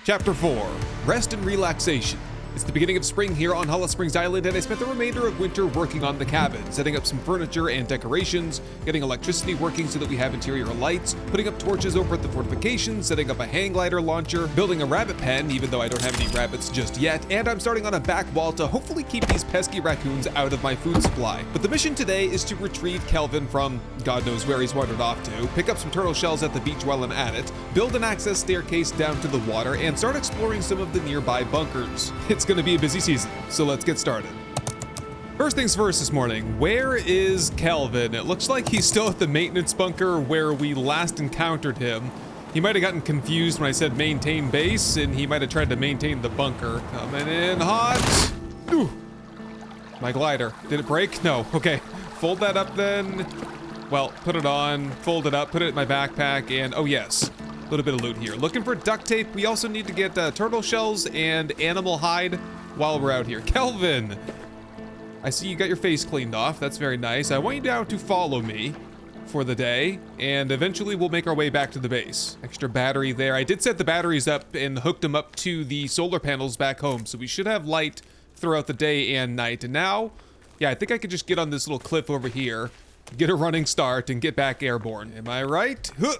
Chapter 4, Rest and Relaxation. It's the beginning of spring here on Holosprings Island, and I spent the remainder of winter working on the cabin, setting up some furniture and decorations, getting electricity working so that we have interior lights, putting up torches over at the fortification, setting up a hang glider launcher, building a rabbit pen, even though I don't have any rabbits just yet, and I'm starting on a back wall to hopefully keep these pesky raccoons out of my food supply. But the mission today is to retrieve Kelvin from God knows where he's wandered off to, pick up some turtle shells at the beach while I'm at it, build an access staircase down to the water, and start exploring some of the nearby bunkers. It's gonna be a busy season, so let's get started. First things first this morning, where is Kelvin? It looks like he's still at the maintenance bunker where we last encountered him. He might have gotten confused when I said maintain base, and he might have tried to maintain the bunker. Coming in hot. Ooh. My glider, did it break? No, okay. Fold that up then. Well, put it on, fold it up, put it in my backpack, and oh yes. A little bit of loot here. Looking for duct tape. We also need to get turtle shells and animal hide while we're out here. Kelvin, I see you got your face cleaned off. That's very nice. I want you now to follow me for the day, and eventually we'll make our way back to the base. Extra battery there. I did set the batteries up and hooked them up to the solar panels back home, so we should have light throughout the day and night. And now, yeah, I think I could just get on this little cliff over here, get a running start, and get back airborne. Am I right? Huh.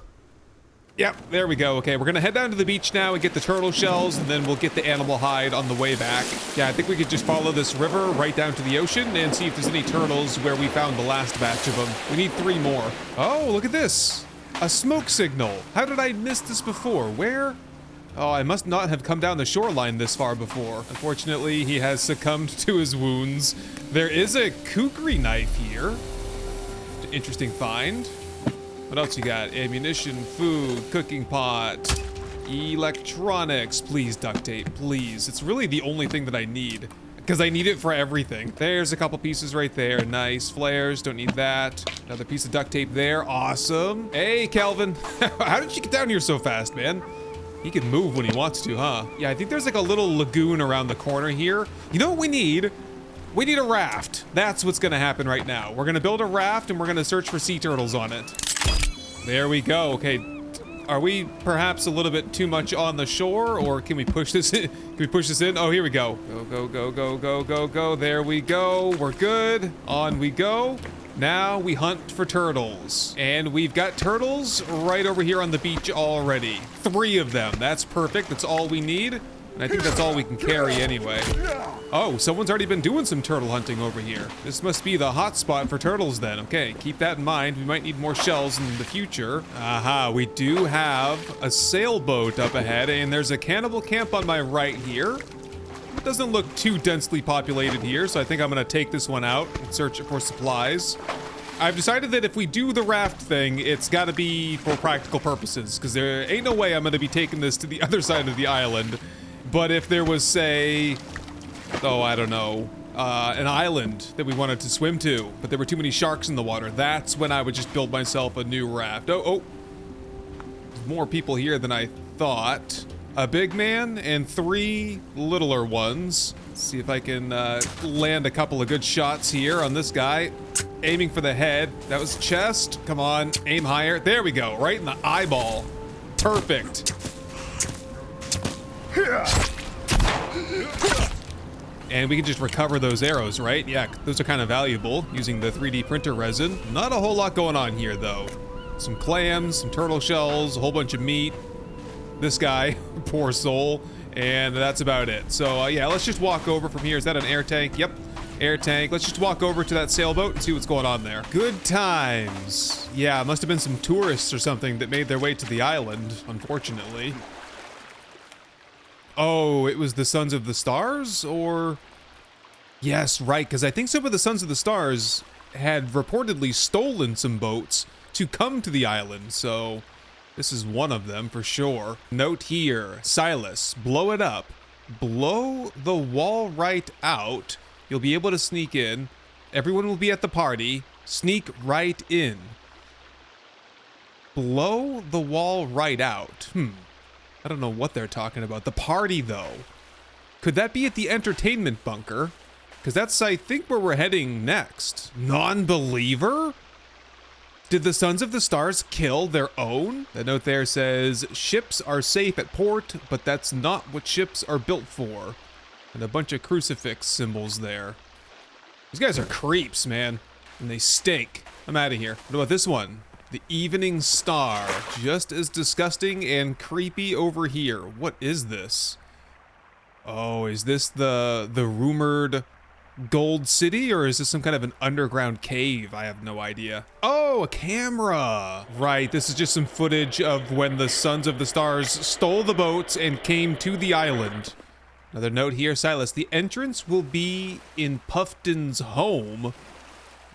Yep, there we go. Okay, we're gonna head down to the beach now and get the turtle shells, and then we'll get the animal hide on the way back. Yeah, I think we could just follow this river right down to the ocean and see if there's any turtles where we found the last batch of them. We need 3 more. Oh, look at this. A smoke signal. How did I miss this before? Where? Oh, I must not have come down the shoreline this far before. Unfortunately, he has succumbed to his wounds. There is a kukri knife here. Interesting find. What else you got? Ammunition, food, cooking pot, electronics. Please, duct tape, please. It's really the only thing that I need, because I need it for everything. There's a couple pieces right there. Nice. Flares, don't need that. Another piece of duct tape there. Awesome. Hey, Kelvin. How did you get down here so fast, man? He can move when he wants to, huh? Yeah, I think there's like a little lagoon around the corner here. You know what we need? We need a raft. That's what's gonna happen right now. We're gonna build a raft and we're gonna search for sea turtles on it. There we go. Okay, are we perhaps a little bit too much on the shore, or can we push this in? Can we push this in? Oh, here we go. Go, go, go, go, go, go, go. There we go. We're good. On we go. Now we hunt for turtles. And we've got turtles right over here on the beach already. 3 of them. That's perfect. That's all we need. And I think that's all we can carry anyway. Oh, someone's already been doing some turtle hunting over here. This must be the hot spot for turtles then. Okay, keep that in mind. We might need more shells in the future. Aha, we do have a sailboat up ahead, and there's a cannibal camp on my right here. It doesn't look too densely populated here, so I think I'm gonna take this one out and search for supplies. I've decided that if we do the raft thing, it's gotta be for practical purposes, because there ain't no way I'm gonna be taking this to the other side of the island. But if there was, say, oh, I don't know, an island that we wanted to swim to, but there were too many sharks in the water, that's when I would just build myself a new raft. Oh, there's more people here than I thought. A big man and 3 littler ones. Let's see if I can land a couple of good shots here on this guy. Aiming for the head. That was chest. Come on, aim higher. There we go, right in the eyeball. Perfect. And we can just recover those arrows, right? Yeah, those are kind of valuable using the 3D printer resin. Not a whole lot going on here though. Some clams, some turtle shells, a whole bunch of meat. This guy, poor soul, and that's about it. So yeah, let's just walk over from here. Is that an air tank? Yep, air tank. Let's just walk over to that sailboat and see what's going on there. Good times. Yeah, it must have been some tourists or something that made their way to the island, unfortunately. Oh, it was the Sons of the Stars, or? Yes, right, because I think some of the Sons of the Stars had reportedly stolen some boats to come to the island, so this is one of them for sure. Note here, Silas, blow it up. Blow the wall right out. You'll be able to sneak in. Everyone will be at the party. Sneak right in. Blow the wall right out. I don't know what they're talking about. The party, though. Could that be at the entertainment bunker? Because that's, I think, where we're heading next. Non-believer? Did the Sons of the Stars kill their own? The note there says, ships are safe at port, but that's not what ships are built for. And a bunch of crucifix symbols there. These guys are creeps, man. And they stink. I'm out of here. What about this one? The Evening Star. Just as disgusting and creepy over here. What is this? Oh, is this the rumored Gold City, or is this some kind of an underground cave? I have no idea. Oh, a camera. Right, this is just some footage of when the Sons of the Stars stole the boats and came to the island. Another note here, Silas, the entrance will be in Pufton's home.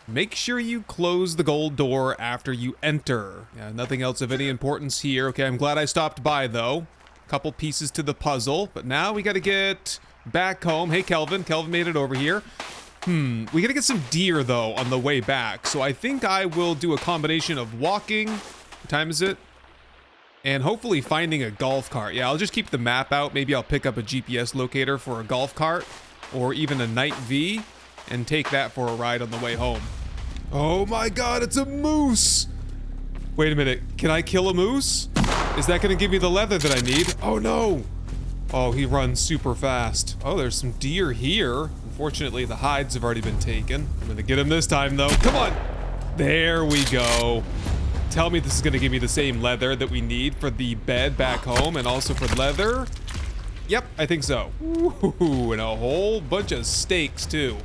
Make sure you close the gold door after you enter. Yeah, nothing else of any importance here. Okay, I'm glad I stopped by though. Couple pieces to the puzzle, but now we gotta get back home. Hey, Kelvin. Kelvin made it over here. We gotta get some deer though on the way back. So I think I will do a combination of walking. What time is it? And hopefully finding a golf cart. Yeah, I'll just keep the map out. Maybe I'll pick up a GPS locator for a golf cart or even a night V and take that for a ride on the way home. Oh my God, it's a moose. Wait a minute. Can I kill a moose? Is that gonna give me the leather that I need? Oh no. Oh, he runs super fast. Oh, there's some deer here. Unfortunately, the hides have already been taken. I'm gonna get him this time though. Come on. There we go. Tell me this is gonna give me the same leather that we need for the bed back home and also for leather. Yep, I think so. Ooh, and a whole bunch of steaks too.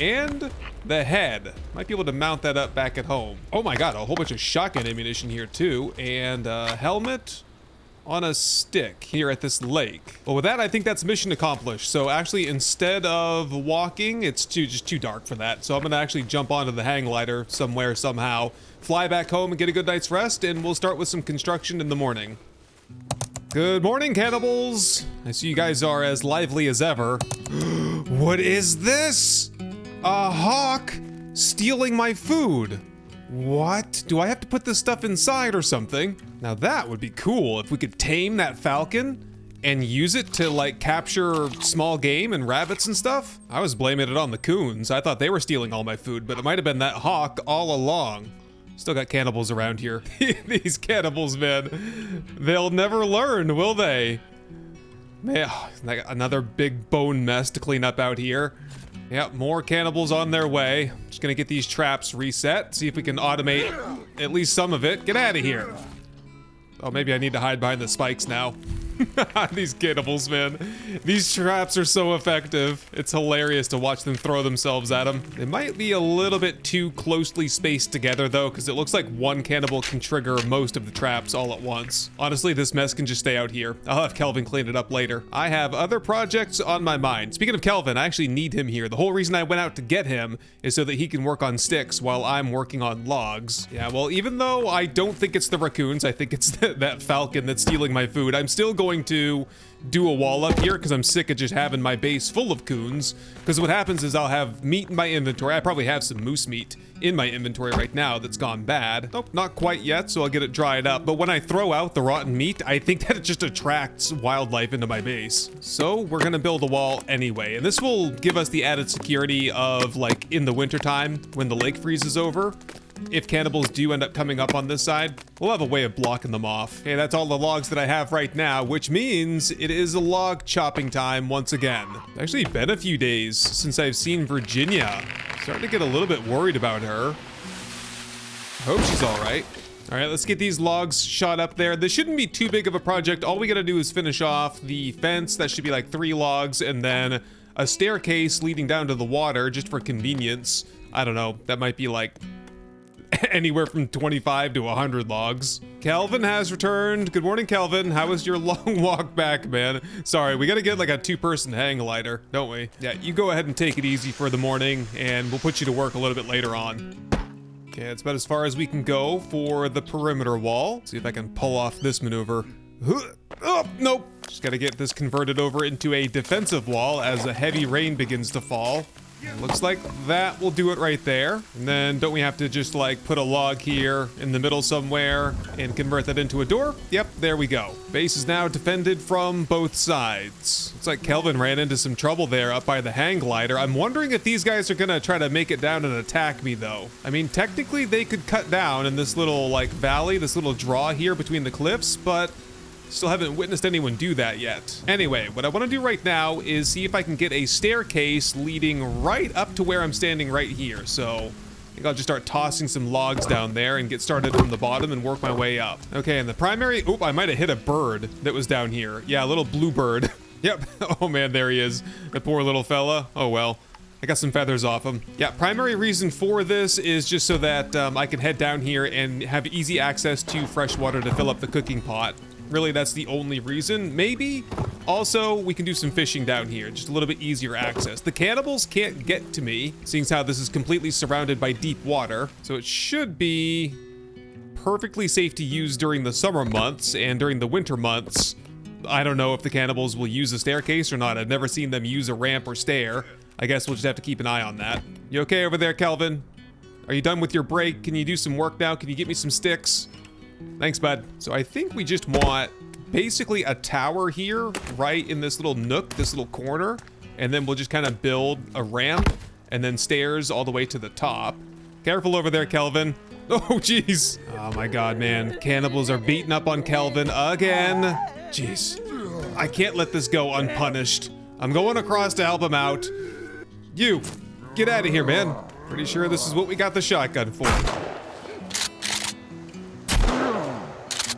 And the head. Might be able to mount that up back at home. Oh my God, a whole bunch of shotgun ammunition here too. And a helmet on a stick here at this lake. Well, with that, I think that's mission accomplished. So actually, instead of walking, it's just too dark for that. So I'm gonna actually jump onto the hang glider somewhere, somehow, fly back home and get a good night's rest, and we'll start with some construction in the morning. Good morning, cannibals. I see you guys are as lively as ever. What is this? A hawk stealing my food. What? Do I have to put this stuff inside or something? Now that would be cool if we could tame that falcon and use it to like capture small game and rabbits and stuff. I was blaming it on the coons. I thought they were stealing all my food, but it might have been that hawk all along. Still got cannibals around here. These cannibals, man. They'll never learn, will they? Man, another big bone mess to clean up out here. Yep, more cannibals on their way. Just gonna get these traps reset, see if we can automate at least some of it. Get out of here. Oh, maybe I need to hide behind the spikes now. These cannibals, man. These traps are so effective. It's hilarious to watch them throw themselves at them. They might be a little bit too closely spaced together though, because it looks like one cannibal can trigger most of the traps all at once. Honestly, this mess can just stay out here. I'll have Kelvin clean it up later. I have other projects on my mind. Speaking of Kelvin, I actually need him here. The whole reason I went out to get him is so that he can work on sticks while I'm working on logs. Yeah, well, even though I don't think it's the raccoons, I think it's that falcon that's stealing my food, I'm still going to do a wall up here because I'm sick of just having my base full of coons. Because what happens is I'll have meat in my inventory. I probably have some moose meat in my inventory right now that's gone bad. Nope, not quite yet, so I'll get it dried up. But when I throw out the rotten meat, I think that it just attracts wildlife into my base. So we're gonna build a wall anyway. And this will give us the added security of like in the wintertime when the lake freezes over. If cannibals do end up coming up on this side, we'll have a way of blocking them off. Okay, that's all the logs that I have right now, which means it is a log chopping time once again. It's actually been a few days since I've seen Virginia. Starting to get a little bit worried about her. I hope she's all right. All right, let's get these logs shot up there. This shouldn't be too big of a project. All we gotta do is finish off the fence. That should be like 3 logs, and then a staircase leading down to the water just for convenience. I don't know, that might be like anywhere from 25 to 100 logs. Kelvin has returned. Good morning, Kelvin. How was your long walk back, man? Sorry, we gotta get like a 2-person hang glider, don't we? Yeah, you go ahead and take it easy for the morning, and we'll put you to work a little bit later on. Okay, that's about as far as we can go for the perimeter wall. See if I can pull off this maneuver. Oh, nope. Just gotta get this converted over into a defensive wall as a heavy rain begins to fall. Looks like that will do it right there. And then don't we have to just like put a log here in the middle somewhere and convert that into a door? Yep, there we go. Base is now defended from both sides. Looks like Kelvin ran into some trouble there up by the hang glider. I'm wondering if these guys are gonna try to make it down and attack me though. I mean, technically they could cut down in this little like valley, this little draw here between the cliffs, but still haven't witnessed anyone do that yet. Anyway, what I want to do right now is see if I can get a staircase leading right up to where I'm standing right here. So I think I'll just start tossing some logs down there and get started from the bottom and work my way up. Okay, and the primary, I might have hit a bird that was down here. Yeah, a little blue bird. Yep. Oh man, there he is. The poor little fella. Oh well. I got some feathers off him. Yeah, primary reason for this is just so that I can head down here and have easy access to fresh water to fill up the cooking pot. Really, that's the only reason. Maybe also we can do some fishing down here, just a little bit easier access. The cannibals can't get to me, seeing how this is completely surrounded by deep water. So it should be perfectly safe to use during the summer months, and during the winter months, I don't know if the cannibals will use a staircase or not. I've never seen them use a ramp or stair. I guess we'll just have to keep an eye on that. You okay over there, Kelvin? Are you done with your break? Can you do some work now? Can you get me some sticks? Thanks, bud. So I think we just want basically a tower here, right in this little nook, this little corner, and then we'll just kind of build a ramp and then stairs all the way to the top. Careful over there, Kelvin. Oh, jeez. Oh my God, man. Cannibals are beating up on Kelvin again. Jeez. I can't let this go unpunished. I'm going across to help him out. You, get out of here, man. Pretty sure this is what we got the shotgun for.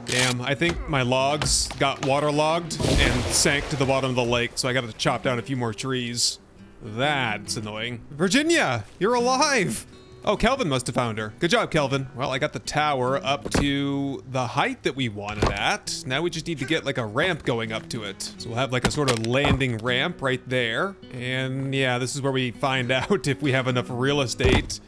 Damn, I think my logs got waterlogged and sank to the bottom of the lake, so I gotta chop down a few more trees. That's annoying. Virginia, you're alive! Oh, Kelvin must have found her. Good job, Kelvin. Well, I got the tower up to the height that we wanted at. Now we just need to get like a ramp going up to it. So we'll have like a sort of landing ramp right there. And yeah, this is where we find out if we have enough real estate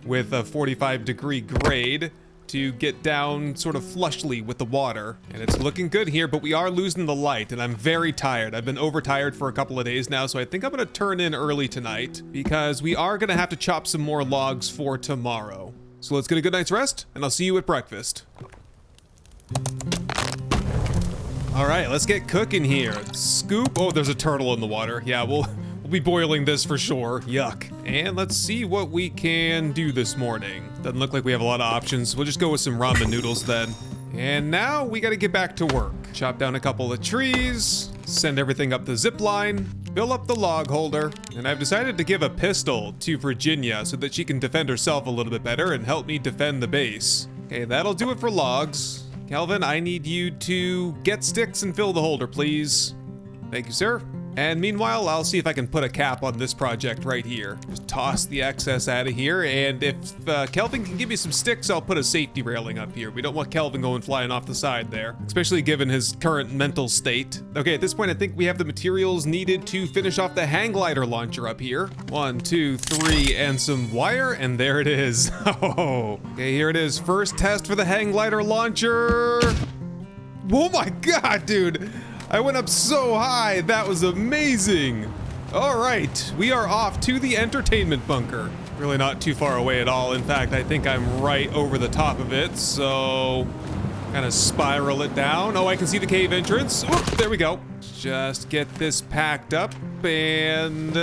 with a 45-degree grade to get down sort of flushly with the water. And it's looking good here, but we are losing the light, and I'm very tired. I've been overtired for a couple of days now, so I think I'm gonna turn in early tonight because we are gonna have to chop some more logs for tomorrow. So let's get a good night's rest, and I'll see you at breakfast. All right, let's get cooking here. Scoop. Oh, there's a turtle in the water. Yeah, we'll be boiling this for sure. Yuck. And let's see what we can do this morning. Doesn't look like we have a lot of options. We'll just go with some ramen noodles then. And now we gotta get back to work. Chop down a couple of trees, send everything up the zip line, fill up the log holder, and I've decided to give a pistol to Virginia so that she can defend herself a little bit better and help me defend the base. Okay, that'll do it for logs. Kelvin, I need you to get sticks and fill the holder, please. Thank you, sir. And meanwhile, I'll see if I can put a cap on this project right here. Just toss the excess out of here, and if Kelvin can give me some sticks, I'll put a safety railing up here. We don't want Kelvin going flying off the side there, especially given his current mental state. Okay, at this point, I think we have the materials needed to finish off the hang glider launcher up here. 1, 2, 3, and some wire, and there it is. Oh, okay, here it is. First test for the hang glider launcher. Oh my God, dude. I went up so high, that was amazing. All right, we are off to the entertainment bunker. Really not too far away at all. In fact, I think I'm right over the top of it, so kind of spiral it down. Oh, I can see the cave entrance. Whoop, there we go. Just get this packed up and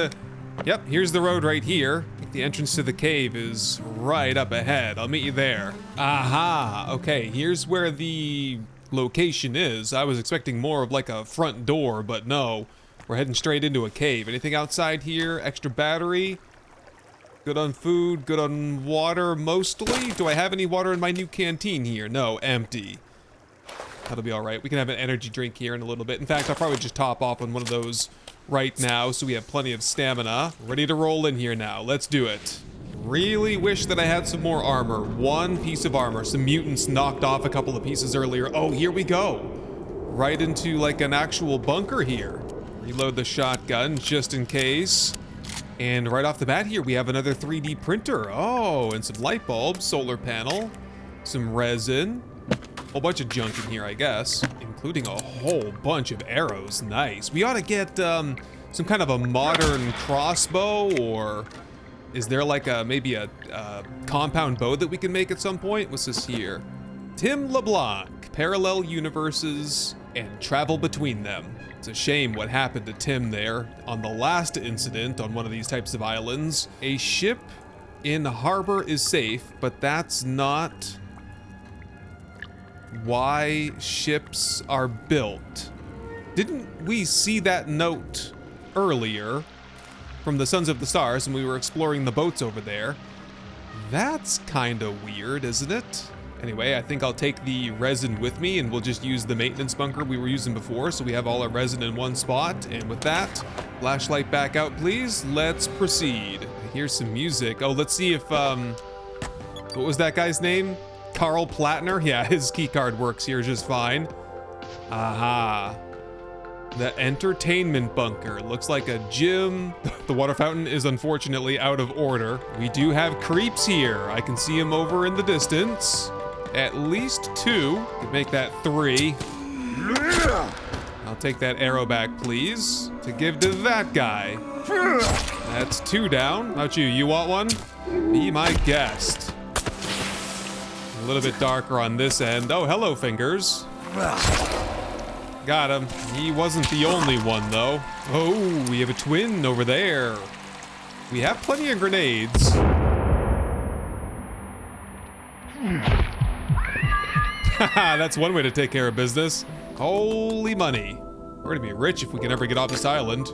yep, here's the road right here. I think the entrance to the cave is right up ahead. I'll meet you there. Aha, okay, here's where the location is. I was expecting more of like a front door, but no, we're heading straight into a cave. Anything outside here? Extra battery? Good on food, good on water mostly. Do I have any water in my new canteen here? No, empty. That'll be all right. We can have an energy drink here in a little bit. In fact, I'll probably just top off on one of those right now so we have plenty of stamina. Ready to roll in here now. Let's do it. Really wish that I had some more armor. One piece of armor. Some mutants knocked off a couple of pieces earlier. Oh, here we go. Right into like an actual bunker here. Reload the shotgun just in case. And right off the bat here, we have another 3D printer. Oh, and some light bulbs, solar panel, some resin, a whole bunch of junk in here, I guess, including a whole bunch of arrows. Nice. We ought to get some kind of a modern crossbow, or is there like maybe a compound bow that we can make at some point? What's this here? Tim LeBlanc, parallel universes and travel between them. It's a shame what happened to Tim there on the last incident on one of these types of islands. A ship in harbor is safe, but that's not why ships are built. Didn't we see that note earlier from the Sons of the Stars when we were exploring the boats over there? That's kinda weird, isn't it? Anyway, I think I'll take the resin with me and we'll just use the maintenance bunker we were using before, so we have all our resin in one spot. And with that, flashlight back out, please. Let's proceed. I hear some music. Oh, let's see if, what was that guy's name? Carl Plattner? Yeah, his keycard works here just fine. Aha. The entertainment bunker. Looks like a gym. The water fountain is unfortunately out of order. We do have creeps here. I can see them over in the distance. At least 2. Could make that 3. I'll take that arrow back, please, to give to that guy. That's 2 down. How about you? You want one? Be my guest. A little bit darker on this end. Oh, hello, fingers. Got him. He wasn't the only one, though. Oh, we have a twin over there. We have plenty of grenades. Haha, that's one way to take care of business. Holy money. We're gonna be rich if we can ever get off this island.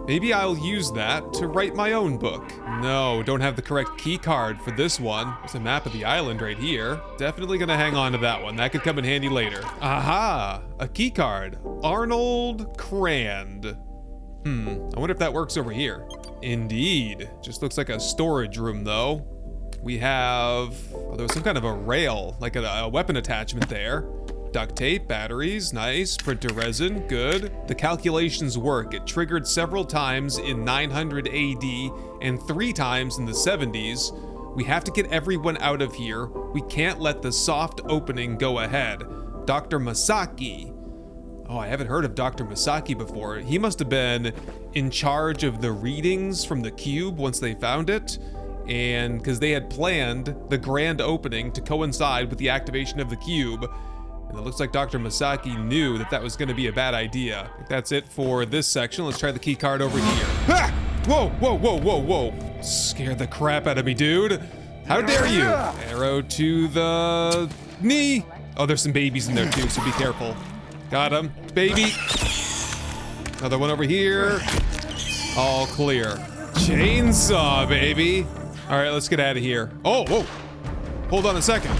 Maybe I'll use that to write my own book. No, don't have the correct key card for this one. There's a map of the island right here. Definitely gonna hang on to that one. That could come in handy later. Aha, a key card. Arnold Crand. I wonder if that works over here. Indeed. Just looks like a storage room though. We have, oh, there was some kind of a rail, like a weapon attachment there. Duct tape, batteries, nice. Printer resin, good. The calculations work. It triggered several times in 900 AD and 3 times in the 70s. We have to get everyone out of here. We can't let the soft opening go ahead. Dr. Masaki. Oh, I haven't heard of Dr. Masaki before. He must have been in charge of the readings from the cube once they found it. And because they had planned the grand opening to coincide with the activation of the cube. And it looks like Dr. Masaki knew that that was going to be a bad idea. I think that's it for this section. Let's try the key card over here. Ah! Whoa, whoa, whoa, whoa, whoa. Scared the crap out of me, dude. How dare you? Arrow to the knee. Oh, there's some babies in there too, so be careful. Got him. Baby. Another one over here. All clear. Chainsaw, baby. All right, let's get out of here. Oh, whoa. Hold on a second.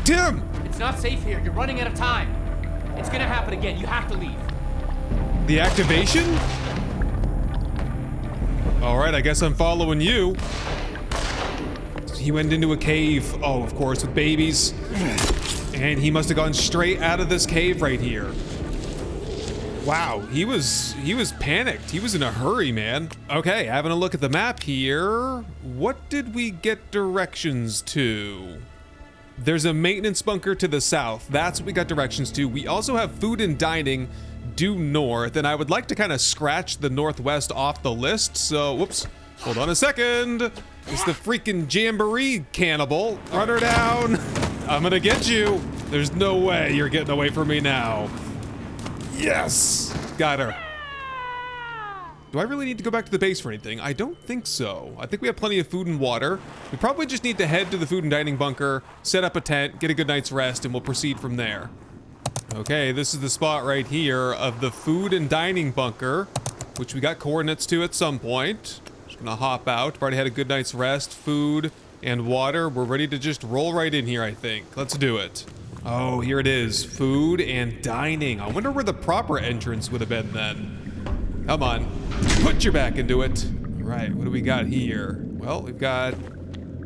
Tim! It's not safe here. You're running out of time. It's gonna happen again. You have to leave. The activation? All right, I guess I'm following you. He went into a cave. Oh, of course, with babies. And he must have gone straight out of this cave right here. Wow, he was panicked. He was in a hurry, man. Okay, having a look at the map here. What did we get directions to? There's a maintenance bunker to the south. That's what we got directions to. We also have food and dining due north, and I would like to kind of scratch the northwest off the list. So, whoops, hold on a second. It's the freaking jamboree cannibal. Run her down. I'm gonna get you. There's no way you're getting away from me now. Yes! Got her. Do I really need to go back to the base for anything? I don't think so. I think we have plenty of food and water. We probably just need to head to the food and dining bunker, set up a tent, get a good night's rest, and we'll proceed from there. Okay, this is the spot right here of the food and dining bunker, which we got coordinates to at some point. Just gonna hop out. We've already had a good night's rest, food, and water. We're ready to just roll right in here, I think. Let's do it. Oh, here it is. Food and dining. I wonder where the proper entrance would have been then. Come on. Put your back into it. All right, what do we got here? Well, we've got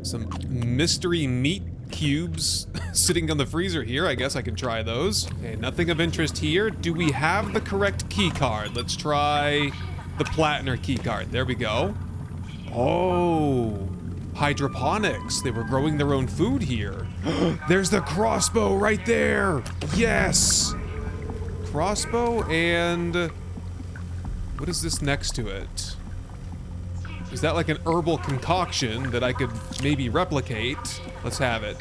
some mystery meat cubes sitting on the freezer here. I guess I can try those. Okay, nothing of interest here. Do we have the correct key card? Let's try the Plattner key card. There we go. Oh. Hydroponics. They were growing their own food here. There's the crossbow right there. Yes. crossbow, and what is this next to it? Is that like an herbal concoction that I could maybe replicate? Let's have it.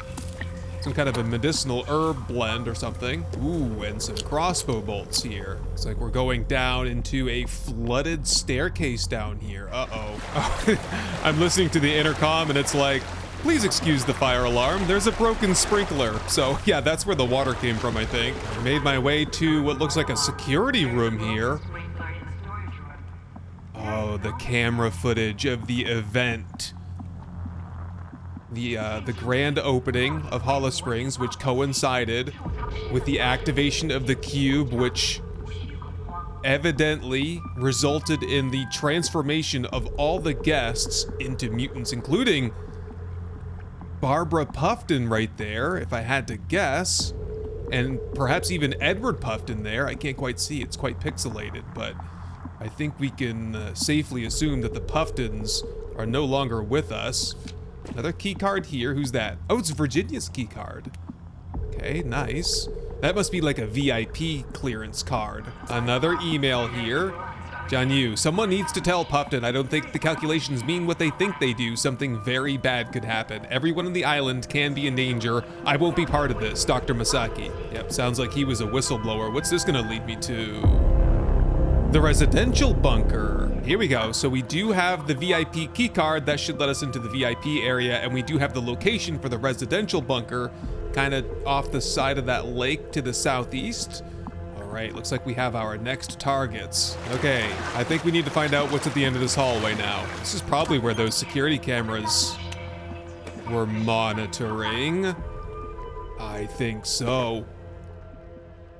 Some kind of a medicinal herb blend or something. Ooh, and some crossbow bolts here. It's like we're going down into a flooded staircase down here. Uh-oh. I'm listening to the intercom and it's like, please excuse the fire alarm. There's a broken sprinkler. So yeah, that's where the water came from, I think. I made my way to what looks like a security room here. Oh, the camera footage of the event. The grand opening of Holosprings, which coincided with the activation of the cube, which evidently resulted in the transformation of all the guests into mutants, including Barbara Puffton right there, if I had to guess, and perhaps even Edward Puffton there. I can't quite see, it's quite pixelated, but I think we can safely assume that the Pufftons are no longer with us. Another key card here. Who's that? Oh, it's Virginia's key card. Okay, nice. That must be like a VIP clearance card. Another email here. John Yu, someone needs to tell Puffton I don't think the calculations mean what they think they do. Something very bad could happen. Everyone on the island can be in danger. I won't be part of this. Dr. Masaki. Yep, sounds like he was a whistleblower. What's this gonna lead me to? The residential bunker. Here we go. So we do have the VIP key card that should let us into the VIP area, and we do have the location for the residential bunker kind of off the side of that lake to the southeast. All right, looks like we have our next targets. Okay, I think we need to find out what's at the end of this hallway now. This is probably where those security cameras were monitoring. I think so.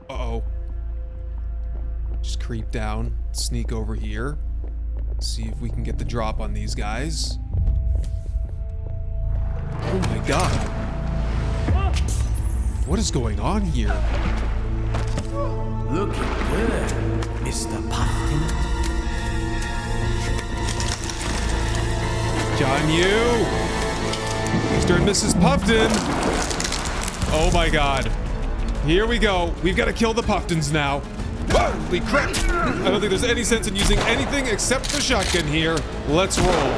Uh-oh. Just creep down, sneak over here, see if we can get the drop on these guys. Oh my god. What is going on here? Looking good, Mr. Puffton. John Yu! Mr. and Mrs. Puffton! Oh my god. Here we go. We've got to kill the Pufftons now. Holy crap! I don't think there's any sense in using anything except the shotgun here. Let's roll.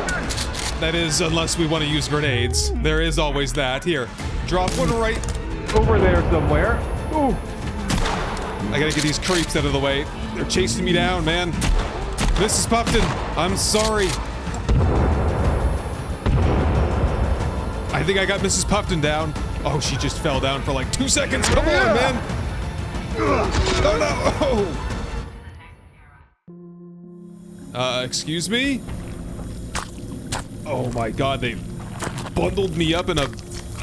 That is, unless we want to use grenades. There is always that. Here, drop one right over there somewhere. Ooh. I gotta get these creeps out of the way. They're chasing me down, man. Mrs. Puffton, I'm sorry. I think I got Mrs. Puffton down. Oh, she just fell down for like 2 seconds. Come on, man. Oh no! Excuse me? Oh my god, they bundled me up in a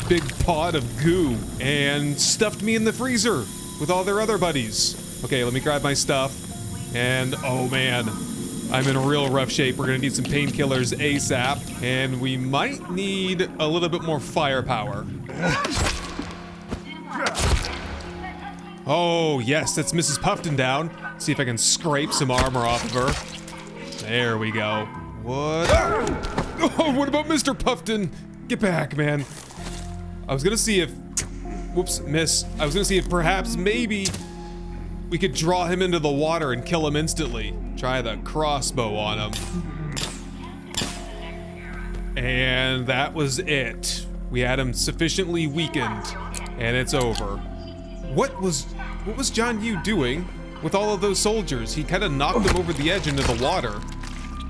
big pod of goo and stuffed me in the freezer with all their other buddies. Okay, let me grab my stuff. And oh man, I'm in real rough shape. We're gonna need some painkillers ASAP, and we might need a little bit more firepower. Oh, yes, that's Mrs. Puffton down. See if I can scrape some armor off of her. There we go. What? Oh, what about Mr. Puffton? Get back, man. I was gonna see if... Whoops, miss. I was gonna see if perhaps maybe we could draw him into the water and kill him instantly. Try the crossbow on him. And that was it. We had him sufficiently weakened, and it's over. What was John Yu doing with all of those soldiers? He kind of knocked them over the edge into the water.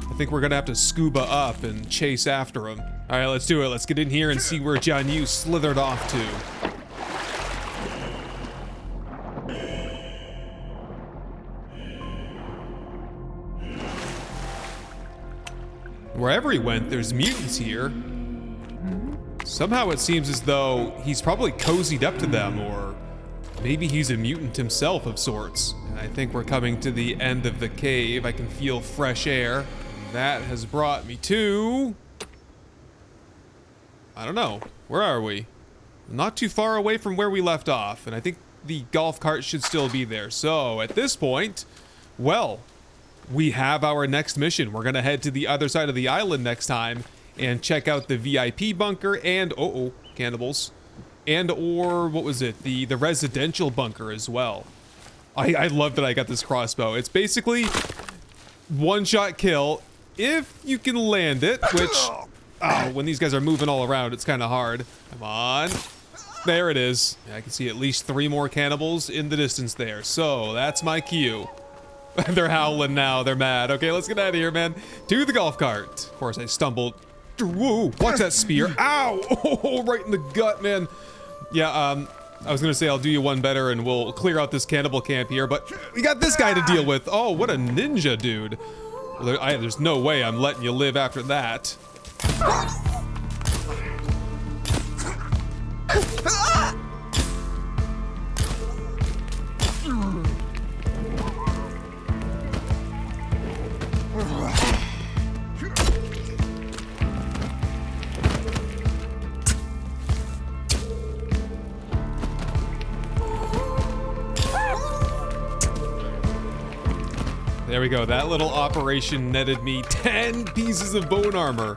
I think we're gonna have to scuba up and chase after him. All right, let's do it. Let's get in here and see where John Yu slithered off to. Wherever he went, there's mutants here. Somehow it seems as though he's probably cozied up to them, or maybe he's a mutant himself of sorts. And I think we're coming to the end of the cave. I can feel fresh air. That has brought me to... I don't know. Where are we? Not too far away from where we left off, and I think the golf cart should still be there. So at this point, well, we have our next mission. We're gonna head to the other side of the island next time and check out the VIP bunker and, cannibals. And or, what was it? The residential bunker as well. I love that I got this crossbow. It's basically one-shot kill if you can land it, which, when these guys are moving all around, it's kind of hard. Come on. There it is. I can see at least 3 more cannibals in the distance there. So that's my cue. They're howling now. They're mad. Okay, let's get out of here, man. To the golf cart. Of course, I stumbled. Whoa, watch that spear. Ow! Oh, right in the gut, man. Yeah, I was gonna say I'll do you one better and we'll clear out this cannibal camp here, but we got this guy to deal with. Oh, what a ninja, dude. Well, there's no way I'm letting you live after that. There we go. That little operation netted me 10 pieces of bone armor.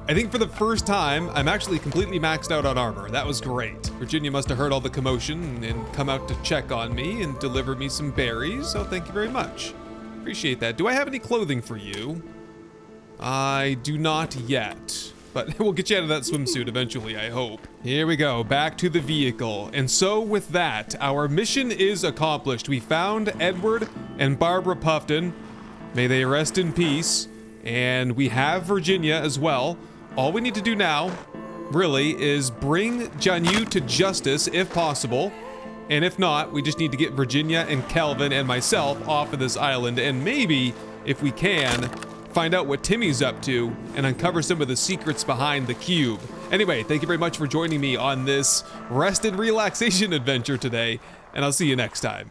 I think for the first time, I'm actually completely maxed out on armor. That was great. Virginia must have heard all the commotion and come out to check on me and deliver me some berries, so thank you very much. Appreciate that. Do I have any clothing for you? I do not yet, but we'll get you out of that swimsuit eventually, I hope. Here we go, back to the vehicle. And so with that, our mission is accomplished. We found Edward and Barbara Puffton. May they rest in peace. And we have Virginia as well. All we need to do now, really, is bring Jianyu to justice if possible. And if not, we just need to get Virginia and Kelvin and myself off of this island. And maybe, if we can, find out what Timmy's up to and uncover some of the secrets behind the cube. Anyway, thank you very much for joining me on this rest and relaxation adventure today, and I'll see you next time.